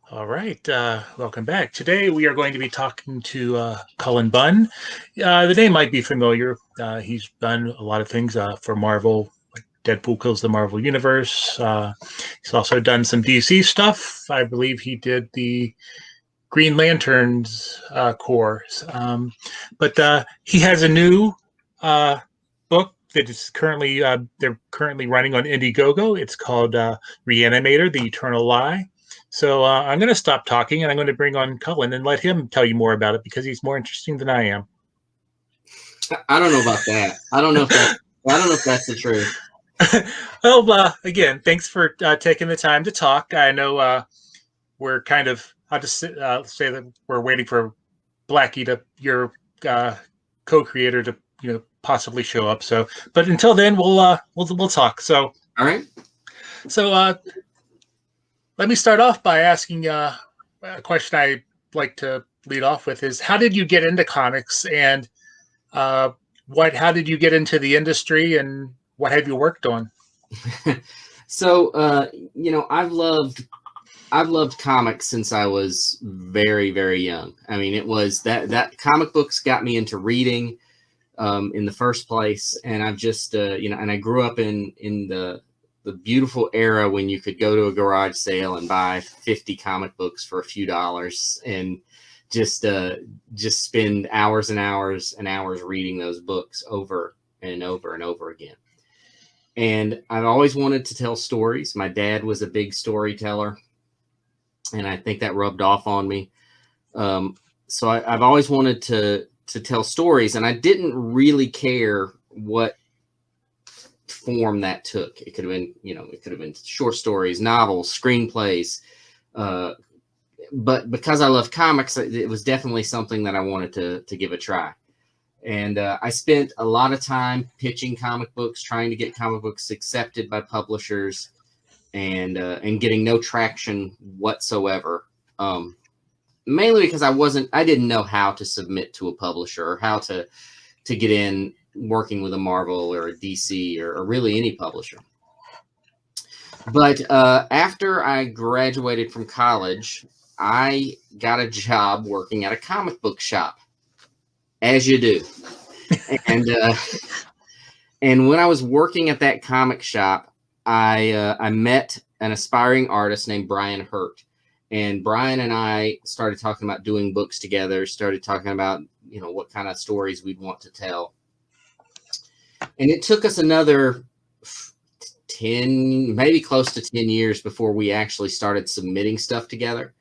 All right, welcome back. Today we are going to be talking to Cullen Bunn. The name might be familiar. He's done a lot of things for Marvel, like Deadpool kills the Marvel Universe. He's also done some DC stuff. I believe he did the Green Lanterns cores. But he has a new uh, book that is currently they're currently running on Indiegogo. It's called Reanimator: The Eternal Lie. So I'm going to stop talking and I'm going to bring on Cullen and let him tell you more about it because he's more interesting than I am. I don't know about that. I don't know if that's the truth. Well, again, thanks for taking the time to talk. I know we're kind of, I'll just say that we're waiting for Blackie to your uh, co-creator to possibly show up. So, but until then, we'll talk. So, All right. so let me start off by asking a question I like to lead off with is how did you get into comics and uh, what? How did you get into the industry and what have you worked on? So I've loved comics since I was very, very young. I mean, it was that comic books got me into reading in the first place, and I've just and I grew up in the beautiful era when you could go to a garage sale and buy 50 comic books for a few dollars and just spend hours and hours and hours reading those books over and over and over again. And I've always wanted to tell stories. My dad was a big storyteller, and I think that rubbed off on me. So I've always wanted to tell stories, and I didn't really care what form that took. It could have been short stories, novels, screenplays. But because I love comics, it was definitely something that I wanted to give a try. And I spent a lot of time pitching comic books, trying to get comic books accepted by publishers, and getting no traction whatsoever. Mainly because I didn't know how to submit to a publisher or how to get in working with a Marvel or a DC or really any publisher. But after I graduated from college, I got a job working at a comic book shop, as you do. And and when I was working at that comic shop, I met an aspiring artist named Brian Hurt. And Brian and I started talking about doing books together, started talking about, what kind of stories we'd want to tell. And it took us another 10, maybe close to 10 years before we actually started submitting stuff together.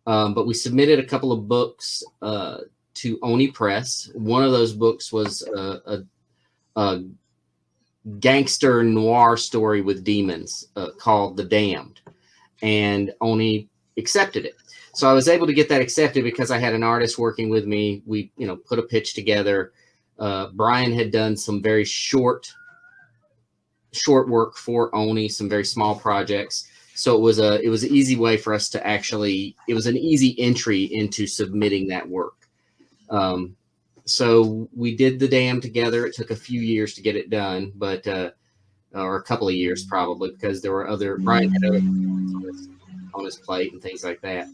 But we submitted a couple of books to Oni Press. One of those books was a gangster noir story with demons called The Damned. And Oni accepted it. So I was able to get that accepted because I had an artist working with me. We, put a pitch together. Brian had done some very short work for Oni, some very small projects. So it was an easy way for us to it was an easy entry into submitting that work. So we did The Dam together. It took a few years to get it done, but or a couple of years probably, because there were Brian had other on his plate and things like that.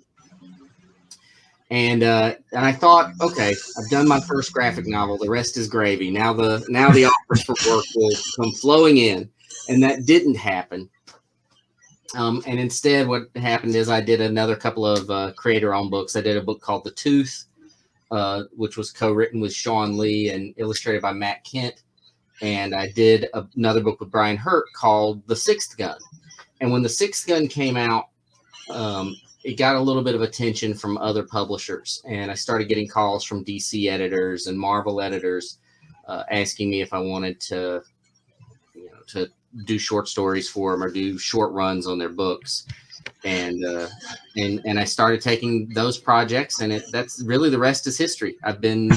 And I thought, okay, I've done my first graphic novel. The rest is gravy. Now the offers for work will come flowing in, and that didn't happen. And instead, what happened is I did another couple of creator-owned books. I did a book called The Tooth, which was co-written with Sean Lee and illustrated by Matt Kent. And I did another book with Brian Hurt called The Sixth Gun. And when The Sixth Gun came out, it got a little bit of attention from other publishers, and I started getting calls from DC editors and Marvel editors asking me if I wanted to do short stories for them or do short runs on their books, and I started taking those projects, and that's really the rest is history. I've been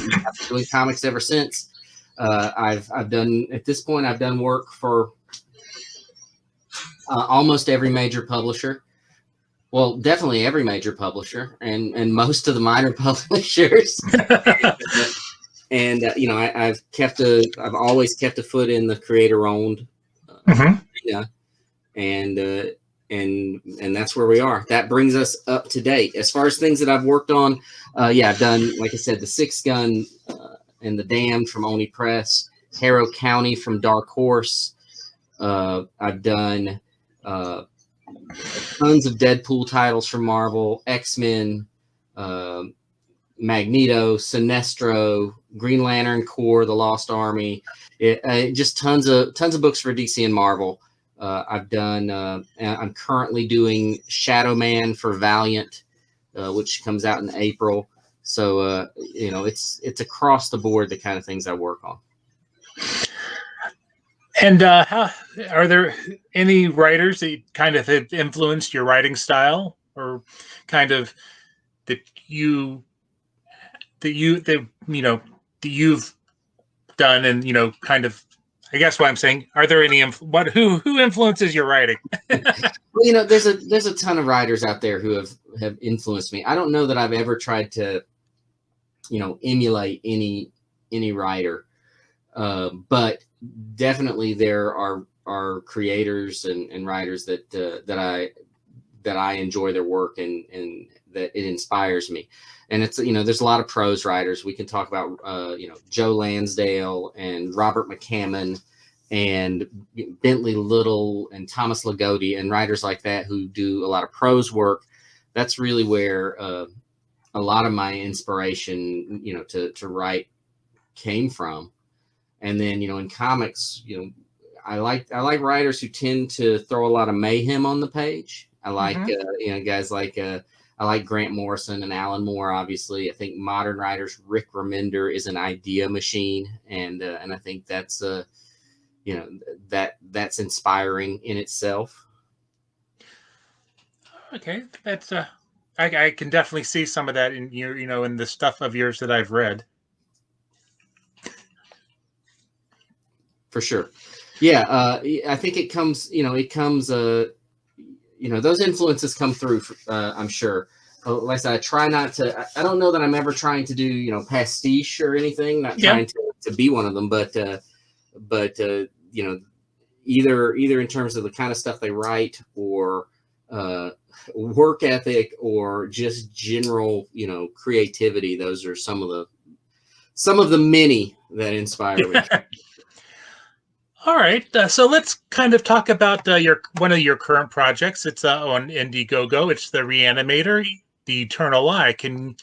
doing comics ever since. I've done at this point I've done work for almost every major publisher. Well, definitely every major publisher and most of the minor publishers. And I've always kept a foot in the creator-owned arena, and and that's where we are. That brings us up to date. As far as things that I've worked on, yeah, I've done, like I said, the Six Gun and the Damned from Oni Press, Harrow County from Dark Horse. I've done tons of Deadpool titles from Marvel, X-Men, Magneto, Sinestro, Green Lantern Corps, The Lost Army, just tons of books for DC and Marvel. I've done. I'm currently doing Shadow Man for Valiant, which comes out in April. So it's across the board the kind of things I work on. And how are there any writers that kind of have influenced your writing style, or kind of that you've done, and kind of, I guess what I'm saying, are there any who influences your writing? Well, there's a ton of writers out there who have influenced me. I don't know that I've ever tried to emulate any writer, but definitely there are creators and writers that I enjoy their work and that it inspires me. And it's, there's a lot of prose writers. We can talk about, Joe Lansdale and Robert McCammon and Bentley Little and Thomas Ligotti and writers like that who do a lot of prose work. That's really where a lot of my inspiration, to write came from. And then, in comics, I like writers who tend to throw a lot of mayhem on the page. I like, guys like, I like Grant Morrison and Alan Moore, obviously. I think modern writers, Rick Remender is an idea machine. And I think that's, that's inspiring in itself. Okay. That's, I can definitely see some of that in in the stuff of yours that I've read. For sure. Yeah. I think it comes, those influences come through, I'm sure. Like I said, I try not to, I don't know that I'm ever trying to do, pastiche or anything, not trying to be one of them, but either in terms of the kind of stuff they write or work ethic or just general, creativity. Those are some of the many that inspire me. All right, so let's kind of talk about one of your current projects. It's on Indiegogo. It's the Reanimator, the Eternal Eye. Can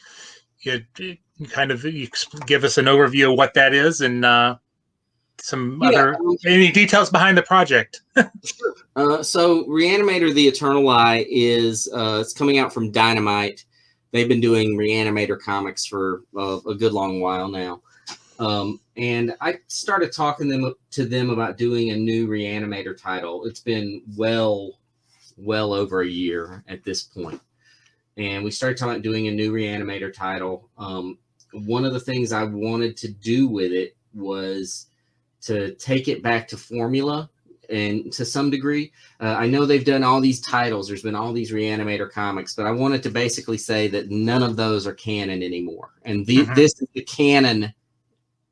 you kind of give us an overview of what that is and any details behind the project? Sure. So Reanimator, the Eternal Eye is it's coming out from Dynamite. They've been doing Reanimator comics for a good long while now. And I started talking to them about doing a new Reanimator title. It's been well over a year at this point. And we started talking about doing a new Reanimator title. One of the things I wanted to do with it was to take it back to formula, and to some degree. I know they've done all these titles. There's been all these Reanimator comics, but I wanted to basically say that none of those are canon anymore. And this is the canon,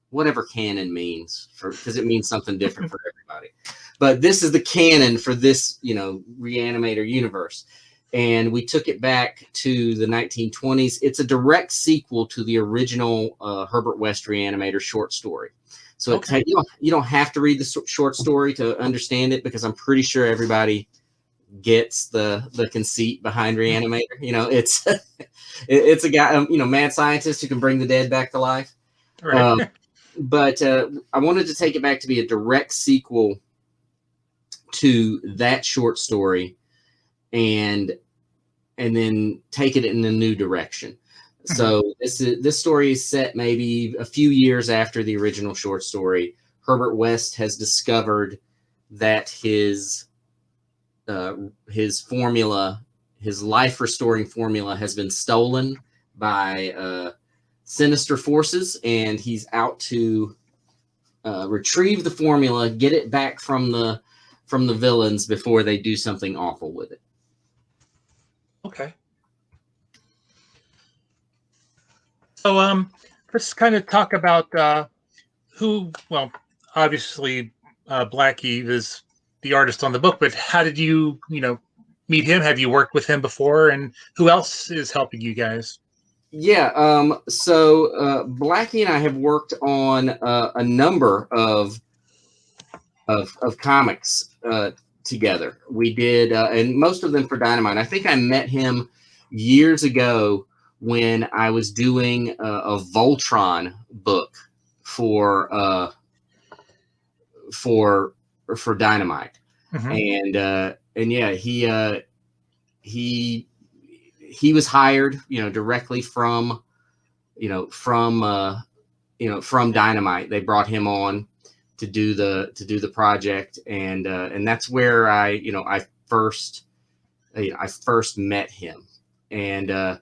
whatever canon means, because it means something different for everybody. But this is the canon for this, Reanimator universe. And we took it back to the 1920s. It's a direct sequel to the original Herbert West Reanimator short story. So you don't have to read the short story to understand it, because I'm pretty sure everybody gets the conceit behind Reanimator. It's a guy, mad scientist who can bring the dead back to life. Right. But I wanted to take it back to be a direct sequel to that short story, and then take it in a new direction. So this story is set maybe a few years after the original short story. Herbert West has discovered that his formula, his life restoring formula, has been stolen by sinister forces, and he's out to retrieve the formula, get it back from the villains before they do something awful with it. Okay. So let's kind of talk about obviously Black Eve is the artist on the book, but how did you meet him? Have you worked with him before? And who else is helping you guys? Yeah. So Blackie and I have worked on a number of comics together. We did, and most of them for Dynamite. I think I met him years ago when I was doing a Voltron book for for Dynamite, and yeah, he was hired, directly from from Dynamite. They brought him on to do the project, and that's where I first met him, and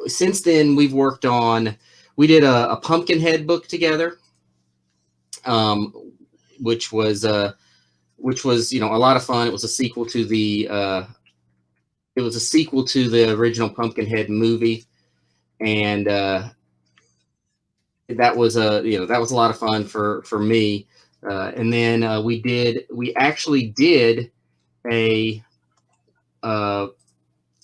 since then we did a Pumpkinhead book together, which was a lot of fun. It was a sequel to the original Pumpkinhead movie, and that was a lot of fun for me. And then we actually did a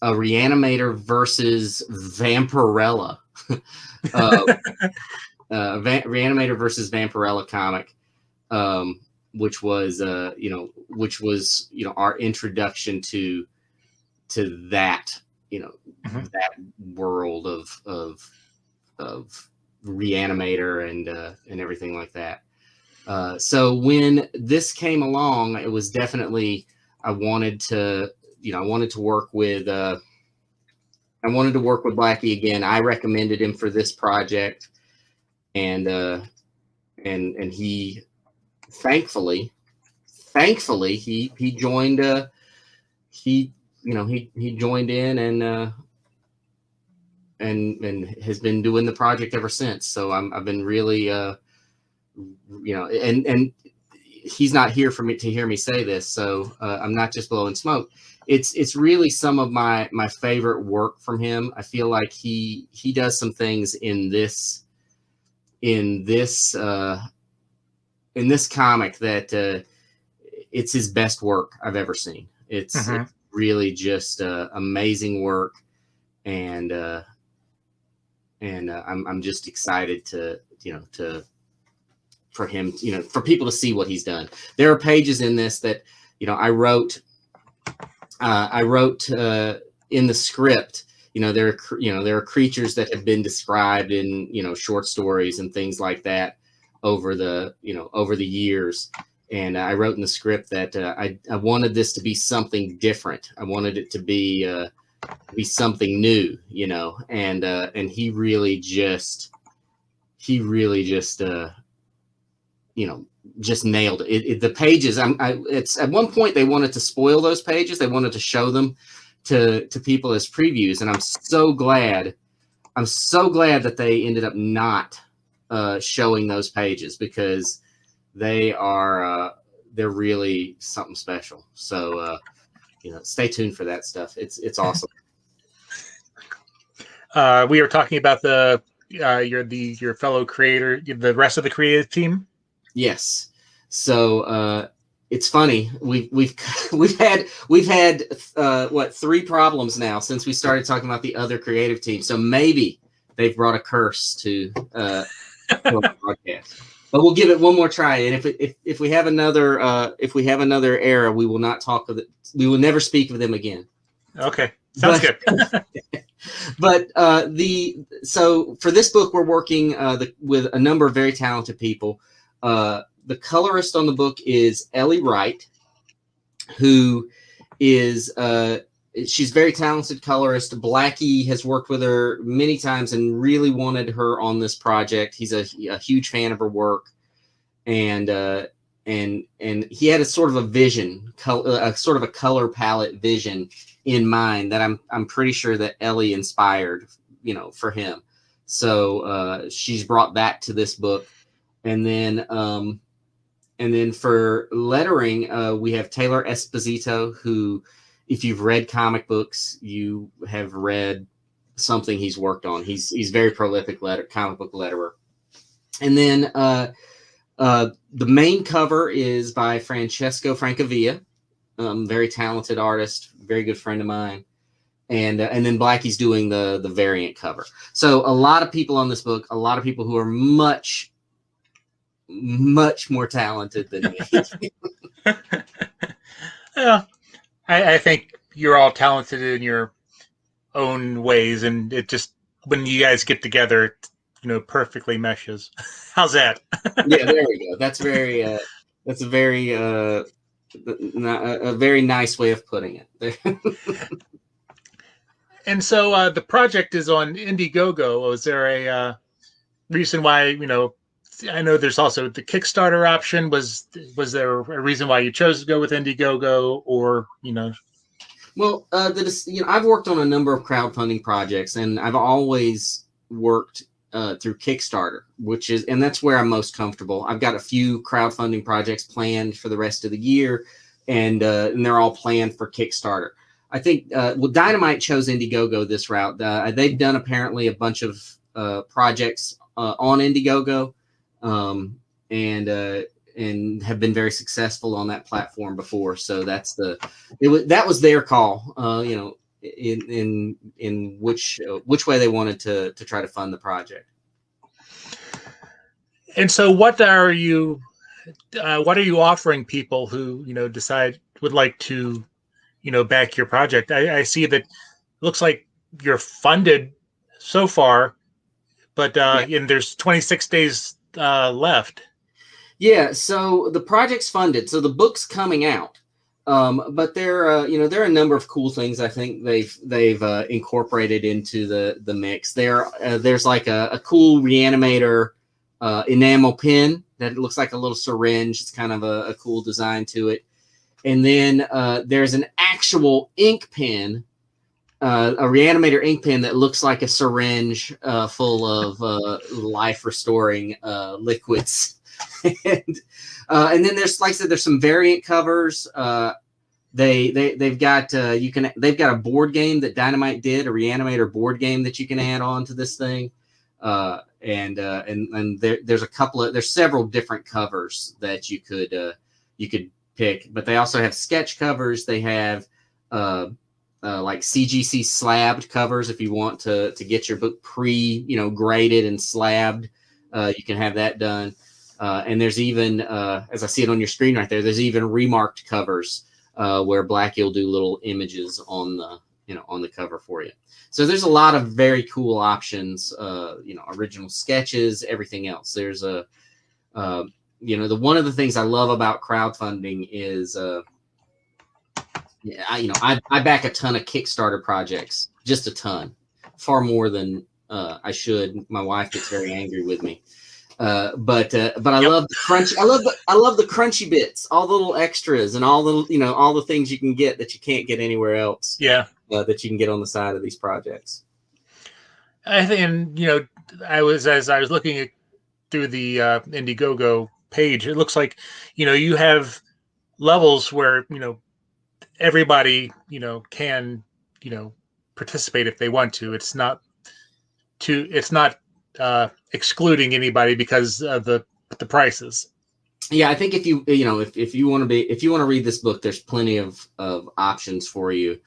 Reanimator versus Vampirella, Reanimator versus Vampirella comic, which was our introduction to that that world of Reanimator and everything like that. So when this came along, it was definitely I wanted to work with Blackie again. I recommended him for this project, and he thankfully he joined he joined in and has been doing the project ever since. So I've been really and he's not here for me to hear me say this, so I'm not just blowing smoke. It's really some of my favorite work from him. I feel like he does some things in this comic that it's his best work I've ever seen. It's really just amazing work, and I'm just excited for him, for people to see what he's done. There are pages in this that I wrote in the script. There are creatures that have been described in short stories and things like that over the years. And I wrote in the script that I wanted this to be something different. I wanted it to be something new, and he really just just nailed it. The pages, it's at one point they wanted to spoil those pages. They wanted to show them to people as previews, and I'm so glad that they ended up not showing those pages, because they're really something special. So stay tuned for that stuff. It's awesome. We were talking about your fellow creator, the rest of the creative team. Yes. So it's funny. We've had 3 problems now since we started talking about the other creative team. So maybe they've brought a curse to our broadcast. But we'll give it one more try. And if we have another era, we will not talk with it. We will never speak of them again. Okay, sounds good. But so for this book, we're working with a number of very talented people. The colorist on the book is Ellie Wright, who is she's a very talented colorist. Blackie has worked with her many times and really wanted her on this project. He's a huge fan of her work, and he had a sort of a vision, a sort of a color palette vision in mind that I'm pretty sure that Ellie inspired, for him. So she's brought that to this book, and then for lettering, we have Taylor Esposito, who, if you've read comic books, you have read something he's worked on. He's very prolific comic book letterer. And then the main cover is by Francesco Francavilla, very talented artist, very good friend of mine. And then Blackie's doing the variant cover. So a lot of people on this book, a lot of people who are much more talented than me. Yeah, I think you're all talented in your own ways, and it just when you guys get together, it, perfectly meshes. How's that? Yeah, there we go. That's that's a very nice way of putting it. And so the project is on Indiegogo. Was there a reason why? I know there's also the Kickstarter option. Was there a reason why you chose to go with Indiegogo, or? Well, I've worked on a number of crowdfunding projects, and I've always worked through Kickstarter, and that's where I'm most comfortable. I've got a few crowdfunding projects planned for the rest of the year, and they're all planned for Kickstarter. I think Dynamite chose Indiegogo this route. They've done apparently a bunch of projects on Indiegogo, and have been very successful on that platform before. So that was their call. In which way they wanted to try to fund the project. And so, what are you offering people who decide would like to back your project? I see that it looks like you're funded so far, but and there's 26 days left. Yeah, so the project's funded, so the book's coming out. But there are a number of cool things I think they've incorporated into the mix. There's like a cool Reanimator enamel pen that looks like a little syringe. It's kind of a cool design to it. And then there's an actual ink pen, a Reanimator ink pen that looks like a syringe full of life restoring liquids. And then there's, like I said, there's some variant covers. They've got a board game that Dynamite did, a Reanimator board game that you can add on to this thing. And there's several different covers that you could pick, but they also have sketch covers. They have like CGC slabbed covers if you want to get your book graded and slabbed. You can have that done. And there's even, as I see it on your screen right there, there's even remarked covers where Blackie will do little images on the cover for you. So there's a lot of very cool options, original sketches, everything else. There's one of the things I love about crowdfunding is, I back a ton of Kickstarter projects, just a ton, far more than I should. My wife gets very angry with me. But I love the crunch. I love the crunchy bits, all the little extras, and all the things you can get that you can't get anywhere else. Yeah, that you can get on the side of these projects. I think, and as I was looking through the Indiegogo page, it looks like you have levels where everybody can participate if they want to. It's not excluding anybody because of the prices. Yeah, I think if you want to read this book, there's plenty of options for you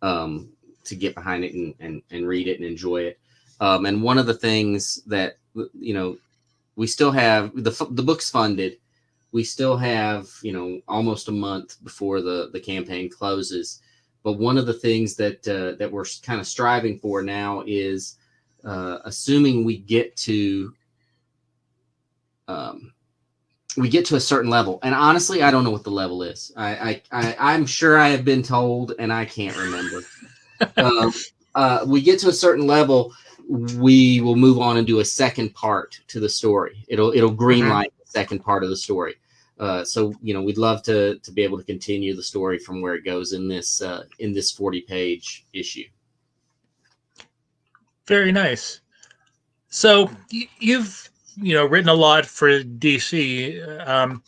to get behind it and read it and enjoy it. And one of the things that we still have, the book's funded. We still have almost a month before the campaign closes. But one of the things that we're kind of striving for now is assuming we get to a certain level. And honestly, I don't know what the level is. I'm sure I have been told, and I can't remember. We get to a certain level, we will move on and do a second part to the story. It'll green light the second part of the story. So we'd love to be able to continue the story from where it goes in this 40-page issue. Very nice. So you've written a lot for DC.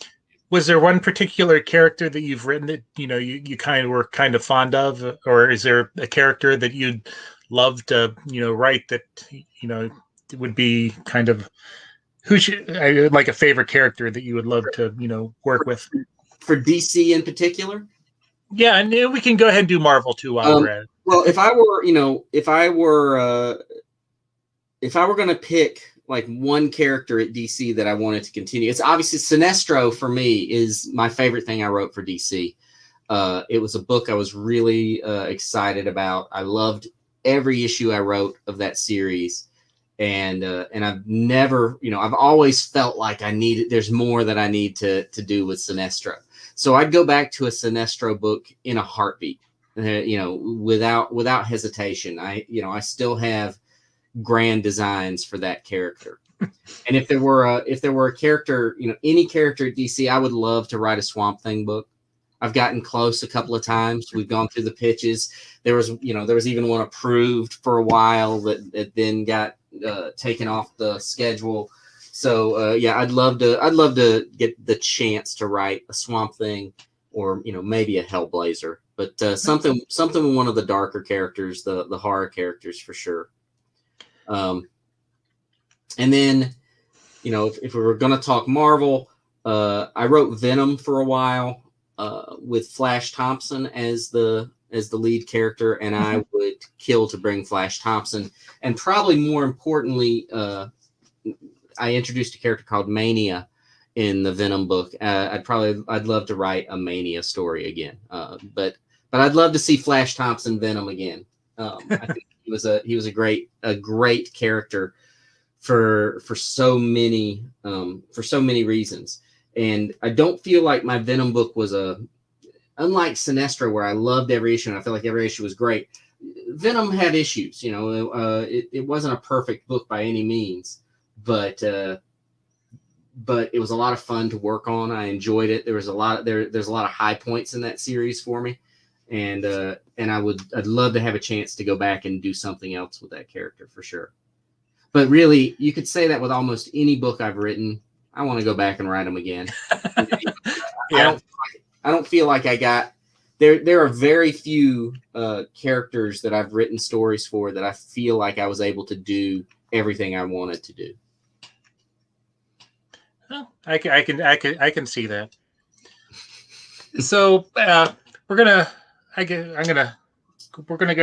Was there one particular character that you've written that you were kind of fond of, or is there a character that you'd love to write that would be kind of like a favorite character that you would love to work with? For DC in particular? Yeah, and we can go ahead and do Marvel too while we're at it. Well, if I were, if I were going to pick like one character at DC that I wanted to continue, it's obviously Sinestro for me is my favorite thing I wrote for DC. It was a book I was really excited about. I loved every issue I wrote of that series. And I've never, I've always felt like there's more that I need to do with Sinestro. So I'd go back to a Sinestro book in a heartbeat, without hesitation. I still have grand designs for that character. And if there were a character, any character at DC, I would love to write a Swamp Thing book. I've gotten close a couple of times. We've gone through the pitches. There was even one approved for a while that then got taken off the schedule. So I'd love to get the chance to write a Swamp Thing, or maybe a Hellblazer, but something with one of the darker characters, the horror characters for sure. And then if we were going to talk Marvel, I wrote Venom for a while with Flash Thompson as the lead character, and I would kill to bring Flash Thompson. And probably more importantly, I introduced a character called Mania in the Venom book. I'd love to write a Mania story again. But I'd love to see Flash Thompson Venom again. I think he was a great character for so many reasons. And I don't feel like my Venom book was unlike Sinestro, where I loved every issue and I felt like every issue was great. Venom had issues, it wasn't a perfect book by any means, but it was a lot of fun to work on. I enjoyed it. There's a lot of high points in that series for me. And I'd love to have a chance to go back and do something else with that character for sure. But really, you could say that with almost any book I've written. I want to go back and write them again. Yeah. I don't feel like I got there. There are very few characters that I've written stories for that I feel like I was able to do everything I wanted to do. Well, I can see that. So we're gonna go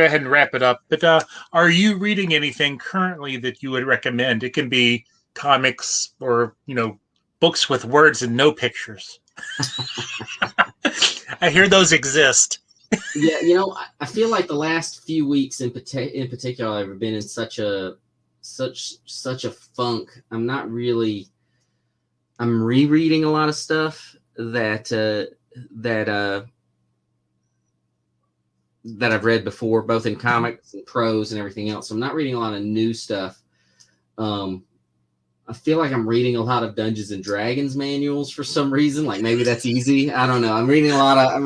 ahead and wrap it up. But are you reading anything currently that you would recommend? It can be comics or books with words and no pictures. I hear those exist. Yeah, I feel like the last few weeks in particular, I've been in such a funk. I'm rereading a lot of stuff that I've read before, both in comics and prose and everything else. So I'm not reading a lot of new stuff. I feel like I'm reading a lot of Dungeons and Dragons manuals for some reason. Like maybe that's easy. I don't know. I'm reading a lot of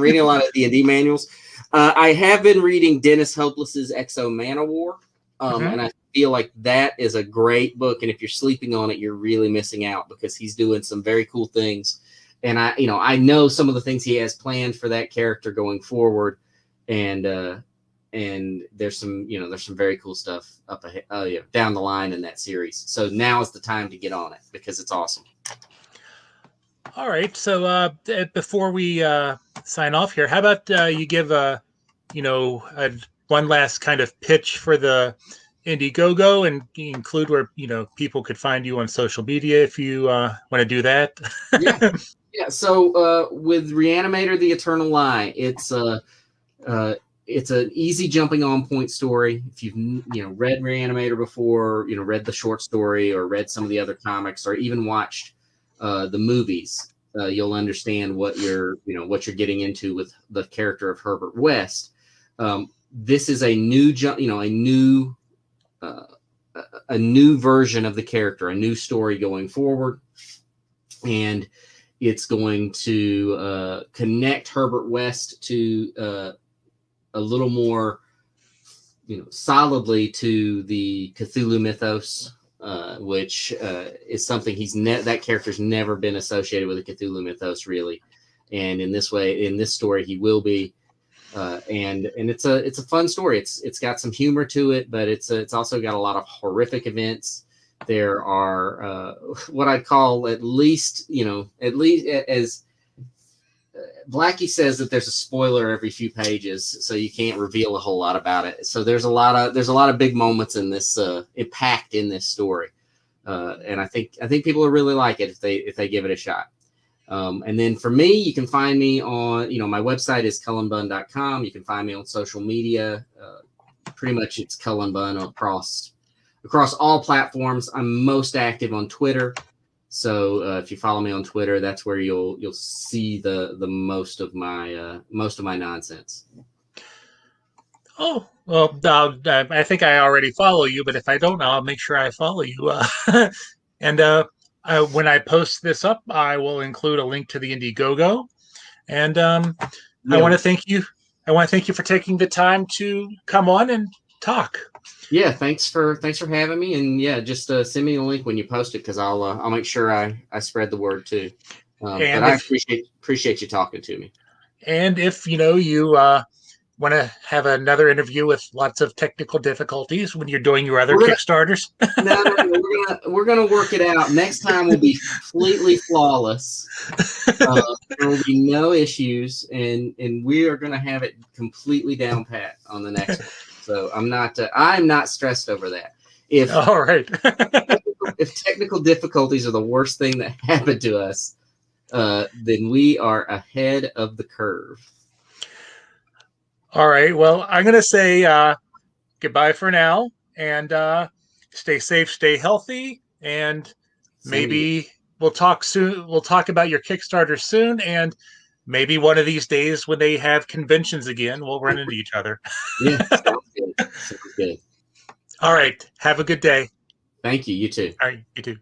D&D manuals. I have been reading Dennis Hopeless's Exo Manowar, and I feel like that is a great book. And if you're sleeping on it, you're really missing out because he's doing some very cool things. And I know some of the things he has planned for that character going forward, and there's some very cool stuff up ahead, down the line in that series. So now is the time to get on it because it's awesome. All right. So before we sign off here, how about you give one last kind of pitch for the Indiegogo and include where people could find you on social media if you want to do that. Yeah. So with Reanimator: The Eternal Lie, it's an easy jumping on point story. If you've read Reanimator before, read the short story or read some of the other comics or even watched the movies, you'll understand what you're getting into with the character of Herbert West. This is a new a new version of the character, a new story going forward, and it's going to connect Herbert West to a little more, solidly to the Cthulhu mythos, which is something that character's never been associated with the Cthulhu mythos really, and in this story he will be, and it's a fun story. It's got some humor to it, but it's also got a lot of horrific events. There are what I'd call at least as Blackie says that there's a spoiler every few pages, so you can't reveal a whole lot about it. So there's a lot of big moments in this, packed in this story, and I think people will really like it if they give it a shot. And then for me, you can find me on, my website is cullenbunn.com. You can find me on social media. Pretty much it's Cullen Bunn across all platforms. I'm most active on Twitter. So if you follow me on Twitter, that's where you'll see the most of my nonsense. Oh, well, I think I already follow you, but if I don't, I'll make sure I follow you. And when I post this up, I will include a link to the Indiegogo. And I want to thank you. I want to thank you for taking the time to come on and talk. Yeah, thanks for having me, and yeah, just send me a link when you post it, because I'll make sure I spread the word too. But I appreciate you talking to me. And if you want to have another interview with lots of technical difficulties when you're doing your other Kickstarters, no, we're gonna work it out. Next time will be completely flawless. There will be no issues, and we are gonna have it completely down pat on the next one. So I'm not stressed over that. All right. If technical difficulties are the worst thing that happened to us, then we are ahead of the curve. All right. Well, I'm going to say goodbye for now, and stay safe, stay healthy, and maybe we'll talk soon. We'll talk about your Kickstarter soon, and maybe one of these days when they have conventions again, we'll run into each other. Yeah, sounds good. Sounds good. All right. Have a good day. Thank you. You too. All right. You too.